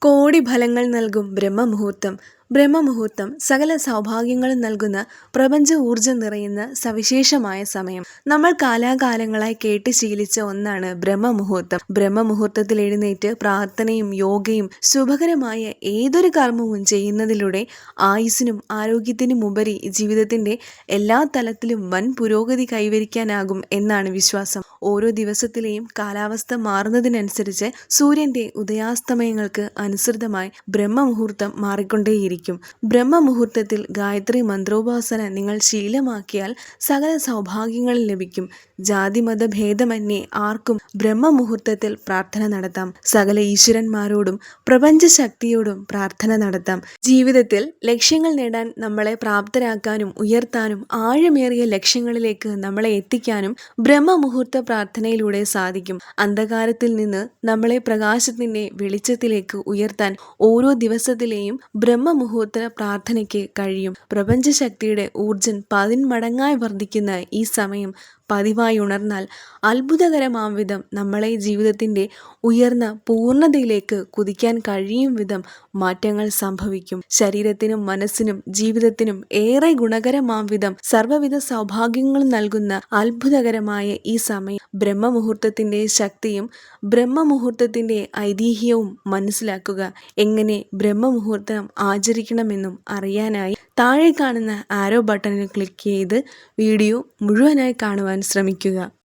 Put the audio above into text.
കോടി ഫലങ്ങൾ നൽകും ബ്രഹ്മമുഹൂർത്തം. ബ്രഹ്മമുഹൂർത്തം സകല സൗഭാഗ്യങ്ങളും നൽകുന്ന പ്രപഞ്ച ഊർജ്ജം നിറയുന്ന സവിശേഷമായ സമയം. നമ്മൾ കാലാകാലങ്ങളായി കേട്ട് ശീലിച്ച ഒന്നാണ് ബ്രഹ്മമുഹൂർത്തം. ബ്രഹ്മമുഹൂർത്തത്തിൽ എഴുന്നേറ്റ് പ്രാർത്ഥനയും യോഗയും ശുഭകരമായ ഏതൊരു കർമ്മവും ചെയ്യുന്നതിലൂടെ ആയുസ്സിനും ആരോഗ്യത്തിനും ഉപരി ജീവിതത്തിന്റെ എല്ലാ തലത്തിലും വൻ പുരോഗതി കൈവരിക്കാനാകും എന്നാണ് വിശ്വാസം. ഓരോ ദിവസത്തിലെയും കാലാവസ്ഥ മാറുന്നതിനനുസരിച്ച് സൂര്യന്റെ ഉദയാസ്തമയങ്ങൾക്ക് അനുസൃതമായി ബ്രഹ്മമുഹൂർത്തം മാറിക്കൊണ്ടേയിരിക്കും. ബ്രഹ്മമുഹൂർത്തത്തിൽ ഗായത്രി മന്ത്രോപാസന നിങ്ങൾ ശീലമാക്കിയാൽ സകല സൗഭാഗ്യങ്ങളും ലഭിക്കും. ജാതിമത ഭേദമന്യേ ആർക്കും ബ്രഹ്മമുഹൂർത്തത്തിൽ പ്രാർത്ഥന നടത്താം. സകല ഈശ്വരന്മാരോടും പ്രപഞ്ച ശക്തിയോടും പ്രാർത്ഥന നടത്താം. ജീവിതത്തിൽ ലക്ഷ്യങ്ങൾ നേടാൻ നമ്മളെ പ്രാപ്തരാക്കാനും ഉയർത്താനും ആഴമേറിയ ലക്ഷ്യങ്ങളിലേക്ക് നമ്മളെ എത്തിക്കാനും ബ്രഹ്മമുഹൂർത്ത പ്രാർത്ഥനയിലൂടെ സാധിക്കും. അന്ധകാരത്തിൽ നിന്ന് നമ്മളെ പ്രകാശത്തിന്റെ വെളിച്ചത്തിലേക്ക് ഉയർത്താൻ ഓരോ ദിവസത്തിലെയും ബ്രഹ്മമുഹൂർത്ത പ്രാർത്ഥനയ്ക്ക് കഴിയും. പ്രപഞ്ചശക്തിയുടെ ഊർജ്ജം 10 മടങ്ങായി വർദ്ധിക്കുന്ന ഈ സമയം പതിവായി ഉണർന്നാൽ അത്ഭുതകരമാം വിധം നമ്മളെ ജീവിതത്തിന്റെ ഉയർന്ന പൂർണ്ണതയിലേക്ക് കുതിക്കാൻ കഴിയും വിധം മാറ്റങ്ങൾ സംഭവിക്കും. ശരീരത്തിനും മനസ്സിനും ജീവിതത്തിനും ഏറെ ഗുണകരമാം വിധം സർവ്വവിധ സൗഭാഗ്യങ്ങളും നൽകുന്ന അത്ഭുതകരമായ ഈ സമയം ബ്രഹ്മമുഹൂർത്തത്തിന്റെ ശക്തിയും ബ്രഹ്മമുഹൂർത്തത്തിന്റെ ഐതിഹ്യവും മനസ്സിലാക്കുക. എങ്ങനെ ബ്രഹ്മമുഹൂർത്തം ആചരിക്കണമെന്നും അറിയാനായി താഴെ കാണുന്ന ആരോ ബട്ടണിൽ ക്ലിക്ക് ചെയ്ത് വീഡിയോ മുഴുവനായി കാണുവാൻ ശ്രമിക്കുക.